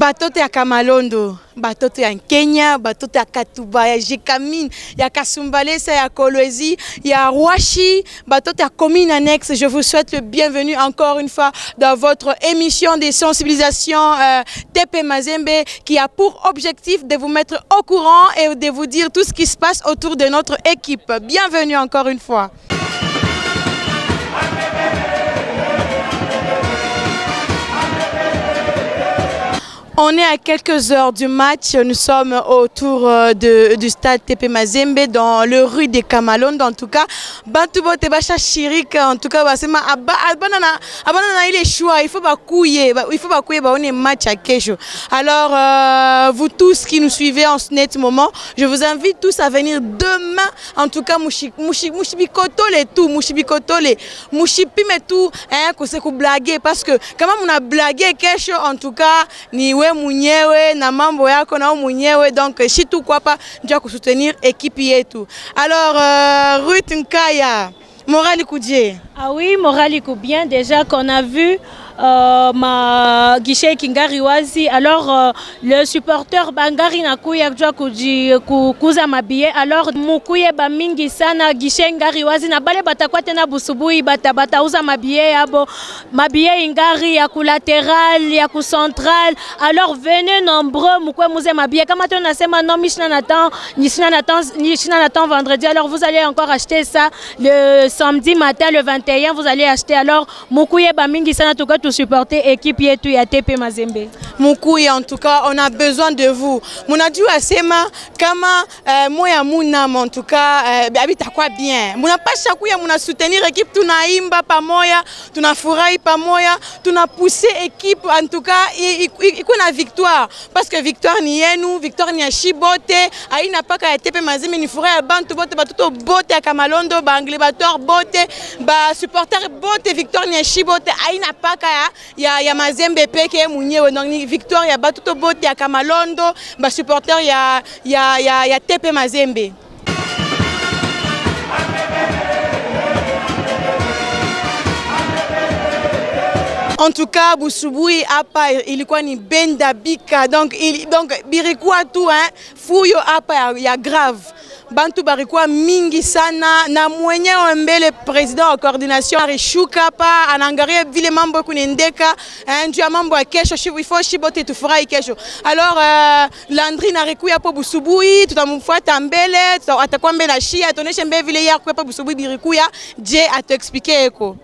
Batoto ya Kamalondo, batoto ya Kenya, batoto ya Katuba, ya Jekamine, ya Kasumbalesa, ya Kolwezi, ya Rwashi, batoto ya commune annexe. Je vous souhaite le bienvenue encore une fois dans votre émission de sensibilisation TP Mazembe qui a pour objectif de vous mettre au courant et de vous dire tout ce qui se passe autour de notre équipe. Bienvenue encore une fois. On est à quelques heures du match, nous sommes autour du stade TP Mazembe dans le rue de Kamalondo. En tout cas, Bantubo Tebacha Chirik, en tout cas, il est choix, il faut pas couiller, on est match à Kesho. Alors, vous tous qui nous suivez en ce net moment, je vous invite tous à venir demain. En tout cas, Mushibikotole tout, Mushibikotole, Mushipime tout, hein, que c'est qu'on blague parce que quand même on a blagué Kesho, en tout cas, ni mwenyewe na mambo yako na mwenyewe, donc shitu kwa pa ndio kusoutenir équipe yetu. Alors Ruth Nkaya, morali kuje? Ah oui, morali ku bien déjà qu'on a vu ma guichet Kingari Wazi. Alors le supporter Bangari nakuya kuza mabiye. Alors mukuye ba mingi sana guichet Ngari Wazi na bale batakuwa tena busubuhi batauza mabiye yabo, mabiye Ngari ya collatéral ya ku central. Alors venez nombreux mukwe muze mabiye. Kama tu nasema non mishina Nathan vendredi. Alors vous allez encore acheter ça le samedi matin le 21, vous allez acheter. Alors mukuye ba mingi sana tout tout supporter équipe yetu ya TP Mazembe. Mukuye, en tout cas, on a besoin de vous. Munajua asema kama moya munam, en tout cas habita kwa bien. Munapasha kuya muna soutenir équipe, tunaimba pamoja, tunafurahi pamoja, tunapousser équipe, en tout cas iko na victoire parce que victoire ni yenu, victoire ni ya Shibote, aina paka ya TP Mazembe, ni furahi ya bantu bote, batuto bote ya Kamalondo, ba anglebator bote, ba supporter bote, victoire ni ya Shibote, aina paka ya Mazembe peke mwenyewe. Donc ni victoire ya batuto bote ya Kamalondo, ba supporter ya TP Mazembe. En tout cas, Busubui hapa ilikuwa ni benda bika, donc birikuwa tu fuyo hapa ya grave. Bantu barikuwa mingi sana na mwenyewe mbele president wa coordination arishuka hapa anaangalia vile mambo kunendeka ndio mambo ya kesho, ifo Shibote tufurahi kesho. Alors Landry narikuya hapo Busubui, tutamfuata mbele, atakuwa mbele na shia atoneshe mbele vile yako hapa Busubui birikuya je atuexpliquer eko.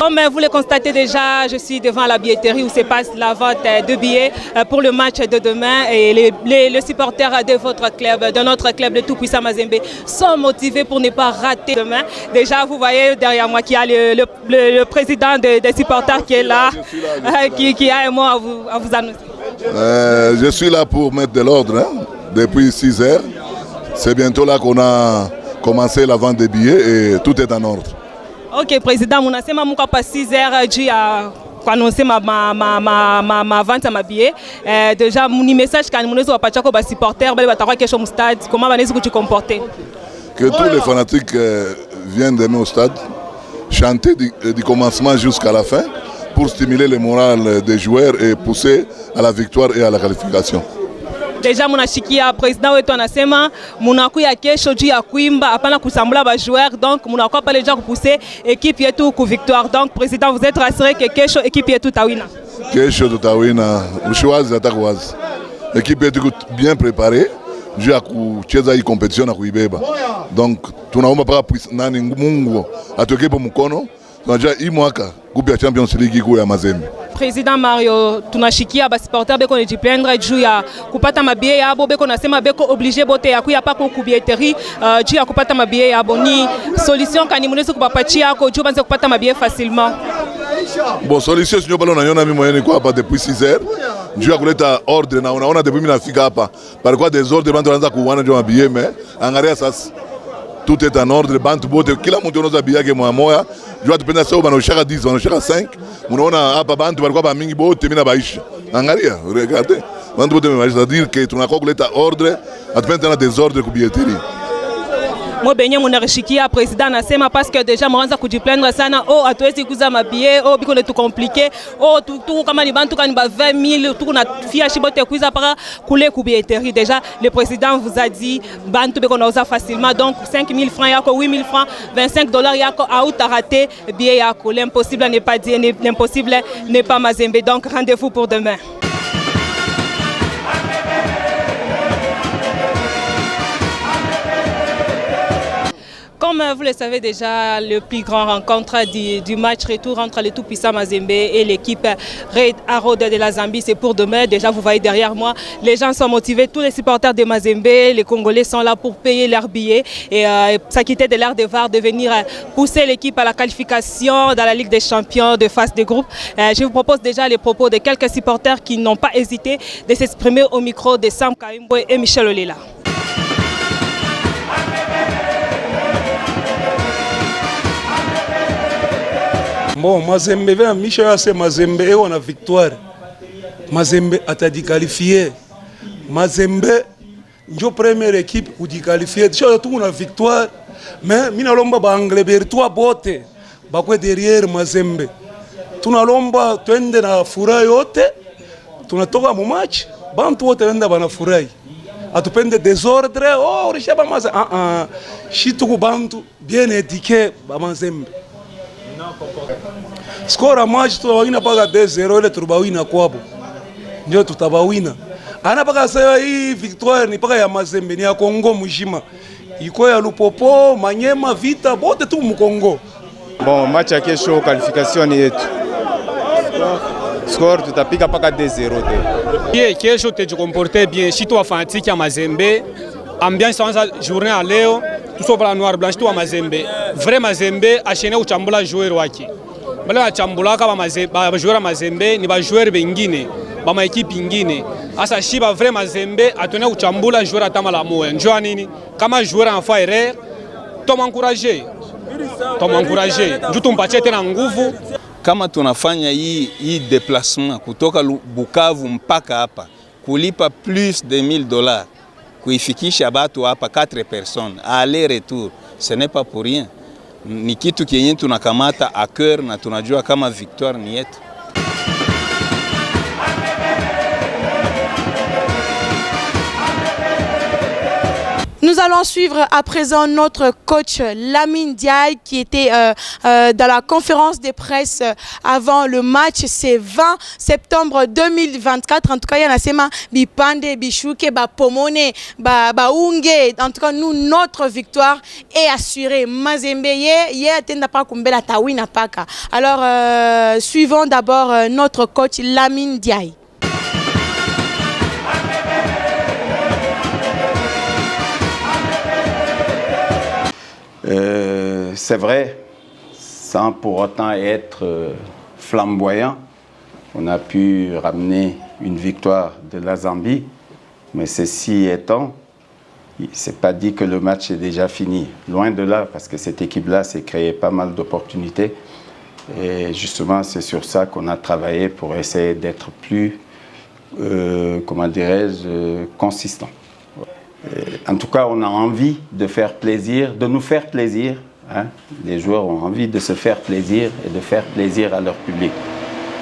Comme vous le constatez déjà, je suis devant la billetterie où se passe la vente de billets pour le match de demain et les supporters de votre club, de notre club de Tout-Puissant Mazembe sont motivés pour ne pas rater demain. Déjà, vous voyez derrière moi qu'il y a le président des supporters qui est là, qui a un mot à vous annoncer. Je suis là pour mettre de l'ordre depuis 6 heures. C'est bientôt là qu'on a commencé la vente des billets et tout est en ordre. Ok, président, mon asema muka pas 6 heures dû à annoncer ma vente à ma billet. Déjà, mon message quand nous sommes pas chako supporter, bali batakwa kesho mu stade, comment va nous comporter? Que tous les fanatiques viennent demain au stade, chanter du commencement jusqu'à la fin pour stimuler le moral des joueurs et pousser à la victoire et à la qualification. Déjà munashikia président wetu anasema munakuya kesho juu ya kuimba hapana kusambula ba joueurs, donc munakuwa pale déjà pousser équipe yetu ku victoire. Donc président, vous êtes rassuré que kesho équipe yetu tawina? Kesho tutawina, ushiwazi atakuwazi. Équipe yetu bien préparée juu ya kucheza hii competition na kuibeba. Donc tunaomba paka nani Mungu atuweke mkono. Tunajua hii mwaka kupi ya Champions League iko ya Mazembe. Président Mario, tunashikia ba supporter beko nejiplendre juu ya kupata mabie yabo, beko nasema beko obligé bote ya kuya pako ku billetterie juu ya kupata mabie yabo. Ni solution kani munaweza kupapatia yako juu banze kupata mabie facilement? Bon, solution sio balo nanyona mimi mwenyewe kwa hapa depuis 6 heures. Juu ya kuleta ordre na unaona depuis mimi nafika hapa. Par quoi des ordres bantu wanaanza kuwana juu mabie mais angalia sasa tout est en ordre, bantu bote kila mtu anaoza bia yake moja. Jua tupenda sasa banoshaka 10, banoshaka 5. Unaona hapa bantu walikuwa ba mingi bote mimi na baisha. Angalia, regardez. Bantu bote mimi, c'est-à-dire que tunakuwa kuleta ordre, atupenda tena des ordres ku billetterie. moi benye monarchikia président nasema parce que déjà mwanza kujiplaindre sana atuwezi kuza mabie biko tu compliqué tout kama ni bantu kani ba 20 000 tout na fia shibote kuza para kule ku billetterie. Déjà le président vous a dit bantu biko nauza facilement, donc 5 000 francs yako 8 000 francs $25 yako out à rater billet yako. L'impossible n'est pas dit, l'impossible n'est pas Mazembe, donc rendez-vous pour demain. Comme vous le savez déjà, le plus grand rencontre du match retour entre le tout-puissant Mazembe et l'équipe Red Arrow de la Zambie, c'est pour demain. Déjà, vous voyez derrière moi, les gens sont motivés. Tous les supporters de Mazembe, les Congolais sont là pour payer leurs billets et s'acquitter de l'art de VAR, de venir pousser l'équipe à la qualification dans la Ligue des Champions de phase de groupe. Je vous propose déjà les propos de quelques supporters qui n'ont pas hésité de s'exprimer au micro de Sam Kaimbo et Michel Olela. Bon, Mazembe vient, Michel a c'est Mazembe et on a victoire. Mazembe a été qualifié. Mazembe, notre première équipe ou dit qualifié. Déjà tout on a victoire. Mais mina lomba ba Angleterre toi bote. Ba quoi derrière Mazembe. Tunalomba twende na furahi yote. Tunatoka mu match. Bantu wote wenda bana furahi. Atupende désordre. Rishaba Mazembe. Shituku bantu bien éduqué ba Mazembe. Score a match tutawina paka 2-0 ile turubawina kwabo. Ndio tutabawina. Ana paka sasa hii victoire ni paka ya Mazembe ni ya Kongo mjima. Iko ya Lupopo, Manyema, Vita bote tu mu Kongo. Bon, match ya kesho qualification yetu. Score tutapika paka 2-0 te. Kesho tujikomporte bien, si tu fanatique ya Mazembe. Ambiance sanza journée à leo, tout ça la noir blanche tout à Mazembe. Vrai Mazembe a chaîné au chambula joueur waki. Bala chambula kama Mazembe, ba joueur Mazembe ni ba joueur bengine, ba ma équipe ingine. Asa shiba vrai Mazembe a tenu au chambula joueur atama la moe. Njoo nini? Kama joueur en fa erreur, to m'encourager. Njoo tumpatie tena nguvu. Kama tunafanya hii déplacement kutoka Bukavu mpaka hapa, kulipa plus de $1000. Kuifikisha batu hapa 4 personnes aller-retour, ce n'est pas pour rien. Ni kitu kienye tunakamata à cœur na tunajua kama victoire ni yetu. Nous allons suivre à présent notre coach Lamine Diaye qui était dans la conférence de presse avant le match. C'est 20 septembre 2024. En tout cas, il y a nasema bipande, bishuke, pomone, unge. En tout cas, nous, notre victoire est assurée. Mazembe ye atenda pa kumbela tawina paka. Alors, suivons d'abord notre coach Lamine Diaye. C'est vrai, sans pour autant être flamboyant, on a pu ramener une victoire de la Zambie, mais ceci étant, c'est pas dit que le match est déjà fini. Loin de là, parce que cette équipe-là s'est créé pas mal d'opportunités. Et justement, c'est sur ça qu'on a travaillé pour essayer d'être plus, comment dirais-je, consistant. En tout cas, on a envie de faire plaisir, de nous faire plaisir. Hein. Les joueurs ont envie de se faire plaisir et de faire plaisir à leur public.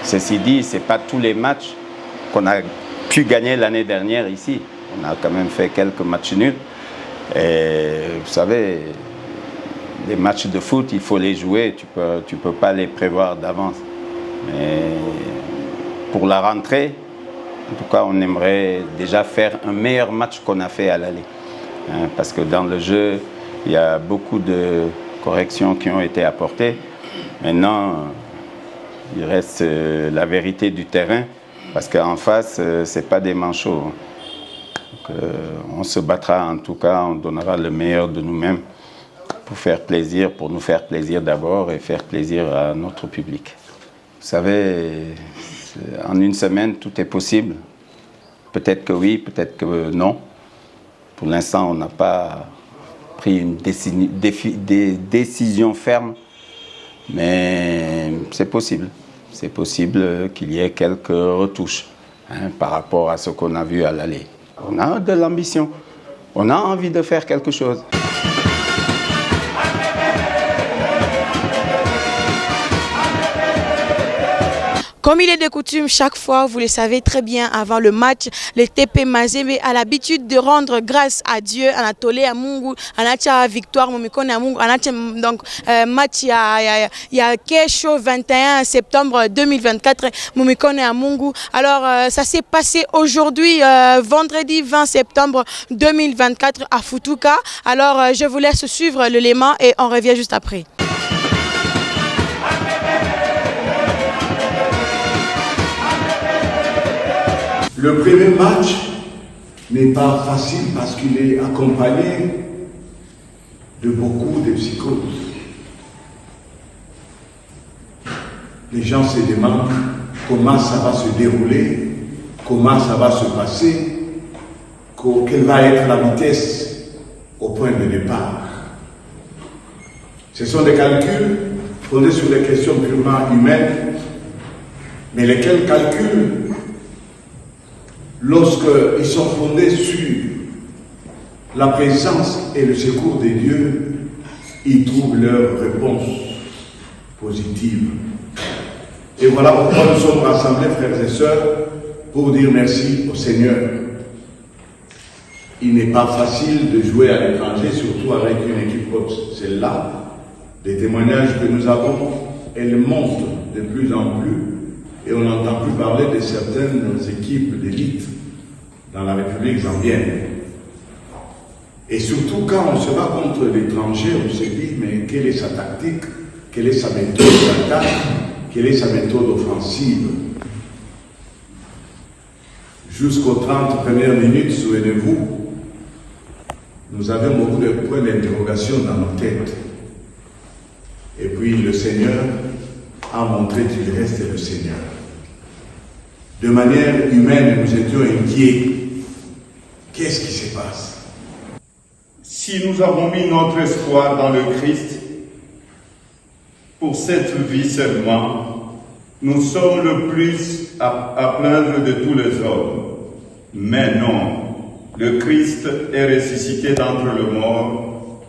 Ceci dit, ce n'est pas tous les matchs qu'on a pu gagner l'année dernière ici. On a quand même fait quelques matchs nuls. Et vous savez, les matchs de foot, il faut les jouer. Tu peux pas les prévoir d'avance. Mais pour la rentrée, en tout cas, on aimerait déjà faire un meilleur match qu'on a fait à l'aller. Hein, parce que dans le jeu, il y a beaucoup de corrections qui ont été apportées. Maintenant, il reste la vérité du terrain. Parce qu'en face, ce n'est pas des manchots. Donc, on se battra en tout cas, on donnera le meilleur de nous-mêmes pour faire plaisir, pour nous faire plaisir d'abord et faire plaisir à notre public. Vous savez, en une semaine, tout est possible. Peut-être que oui, peut-être que non. Pour l'instant, on n'a pas pris une décision ferme, mais c'est possible. C'est possible qu'il y ait quelques retouches par rapport à ce qu'on a vu à l'aller. On a de l'ambition, on a envie de faire quelque chose. Comme il est de coutume, chaque fois, vous le savez très bien, avant le match, le TP Mazembe a l'habitude de rendre grâce à Dieu, Anatole à Mungu, Anacha victoire, Mumikone à Mungu, Anacha donc match il y a Kesho 21 septembre 2024, Mumikone à Mungu. Alors ça s'est passé aujourd'hui, vendredi 20 septembre 2024 à Futuka. Alors je vous laisse suivre l'élément et on revient juste après. Le premier match n'est pas facile parce qu'il est accompagné de beaucoup de psychoses. Les gens se demandent comment ça va se dérouler, comment ça va se passer, quelle va être la vitesse au point de départ. Ce sont des calculs fondés sur des questions purement humaines, mais lesquels calculs, lorsqu'ils sont fondés sur la présence et le secours de Dieu, ils trouvent leur réponse positive. Et voilà pourquoi nous sommes rassemblés, frères et sœurs, pour dire merci au Seigneur. Il n'est pas facile de jouer à l'étranger, surtout avec une équipe comme celle-là. Les témoignages que nous avons, elles montent de plus en plus. Et on n'entend plus parler de certaines équipes d'élite dans la République zambienne. Et surtout quand on se bat contre l'étranger, on se dit, mais quelle est sa tactique, quelle est sa méthode d'attaque, quelle est sa méthode offensive. Jusqu'aux 30 premières minutes, souvenez-vous, nous avions beaucoup de points d'interrogation dans nos têtes. Et puis le Seigneur a montré qu'il reste le Seigneur. De manière humaine, nous étions inquiets. Qu'est-ce qui se passe? Si nous avons mis notre espoir dans le Christ, pour cette vie seulement, nous sommes le plus à plaindre de tous les hommes. Mais non, le Christ est ressuscité d'entre les morts,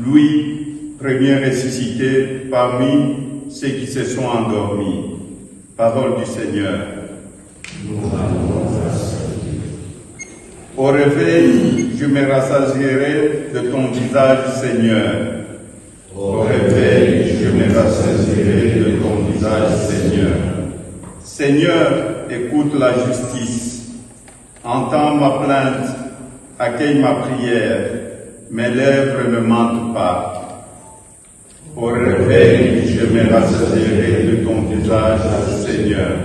lui, premier ressuscité parmi ceux qui se sont endormis. Parole du Seigneur. Au réveil, je me rassasierai de ton visage, Seigneur. Au réveil, je me rassasierai de ton visage, Seigneur. Seigneur, écoute la justice. Entends ma plainte, accueille ma prière. Mes lèvres ne mentent pas. Au réveil, je me rassasierai de ton visage, Seigneur.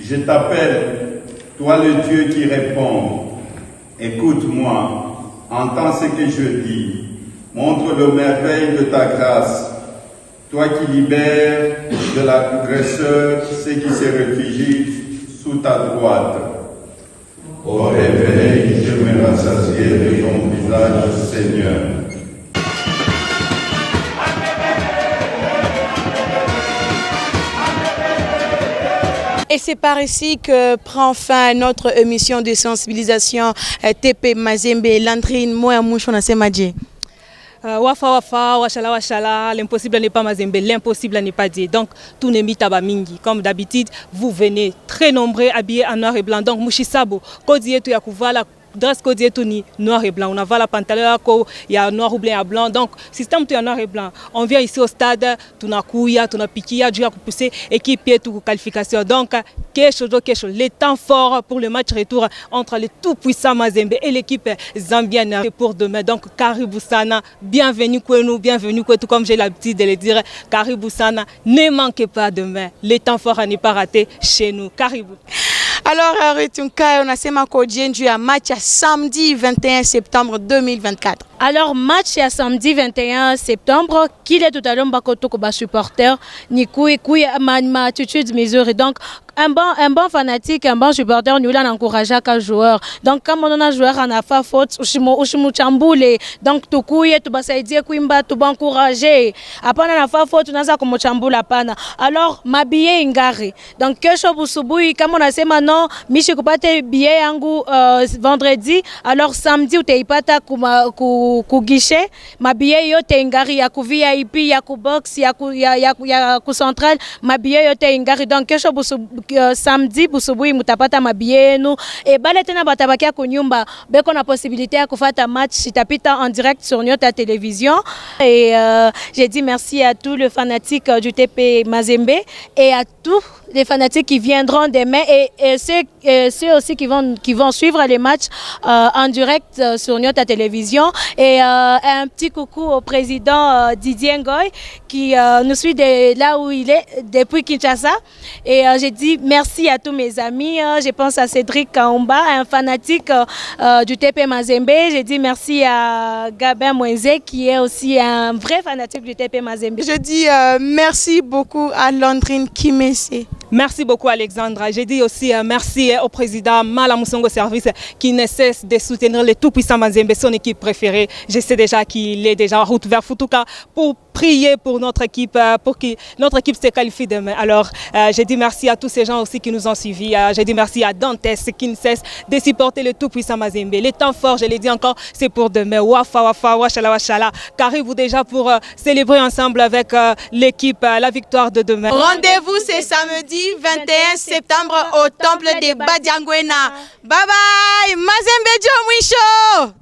Je t'appelle, toi le Dieu qui répond. Écoute-moi, entends ce que je dis. Montre le merveille de ta grâce. Toi qui libères de l'agresseur ceux qui se réfugient sous ta droite. Au réveil, je me rassasierai de ton visage, Seigneur. Et c'est par ici que prend fin notre émission de sensibilisation TP Mazembe. Landrine, moi, mouchon à Semadje. Wafa wafa, washala washala, l'impossible n'est pas Mazembe, l'impossible n'est pas dit. Donc tout n'est mis tabamingi. Comme d'habitude, vous venez très nombreux habillés en noir et blanc. Donc Mouchisabo, Kodietu Yakuvala, dress code est noir et blanc. On a la pantalon, il y a noir ou blanc. Donc, système tout est noir et blanc. On vient ici au stade, tout na kouya, tout na pikia, du coup pousser équipe et tout qualification. Donc, quelque chose. Les temps forts pour le match retour entre le tout puissant Mazembe et l'équipe zambienne pour demain. Donc, Karibou Sana, bienvenue Kwenu, bienvenue Kwetu, comme j'ai l'habitude de le dire. Karibou Sana, ne manquez pas demain. Les temps forts à ne pas rater chez nous. Karibou. Alors, on a sema kodjendu à match à samedi 21 septembre 2024. Alors, match à samedi 21 septembre, qui est tout à l'heure, un supporter, ni ma attitude mesure. Donc, un bon fanatique, un bon supporter, nous l'avons encouragé à joueur. Donc, comme on a un joueur en a fait faute, ou chamboule, donc tout couille, tout basaïdie, kuimba, tout encourager. Après, on a fait faute, on a comme chamboule à pana. Alors, m'habiller ingari. Donc, que chose vous comme on a dit maintenant, Michi Kupate billet angu vendredi, alors samedi, ou t'es pas ta ku guichet mabillet yote ingari ya ku VIP ya ku box ya ku central mabillet yote ingari. Donc kesho samedi busubuhi mutapata mabillet yenu e bale tena batabakia kunyumba beko na possibilité ya kufata match itapita en direct sur Nyota Télévision. Et j'ai dit merci à tous les fanatiques du TP Mazembe et à tous les fanatiques qui viendront demain et ceux aussi qui vont suivre les matchs en direct sur Nyota Télévision. Et un petit coucou au président Didier Ngoy qui nous suit de là où il est depuis Kinshasa. Et j'ai dit merci à tous mes amis. Je pense à Cédric Kaomba, un fanatique du TP Mazembe. J'ai dit merci à Gabin Moïse qui est aussi un vrai fanatique du TP Mazembe. Je dis merci beaucoup à Landrine Kimese. Merci beaucoup Alexandra. J'ai dit aussi merci au président Mala Moussongo Service qui ne cesse de soutenir le tout-puissant Mazembe, son équipe préférée. Je sais déjà qu'il est déjà en route vers Futuka pour prier pour notre équipe notre équipe se qualifie demain. Alors j'ai dit merci à tous ces gens aussi qui nous ont suivis. J'ai dit merci à Dantes qui ne cesse de supporter le tout-puissant Mazembe. Les temps forts, je l'ai dit encore, c'est pour demain. Wafa, wafa, washala, washala. Qu'arrive déjà pour célébrer ensemble avec l'équipe la victoire de demain. Rendez-vous c'est samedi 21 septembre au temple de Badiangwena. Bye bye, Mazembe Joe Mwisho.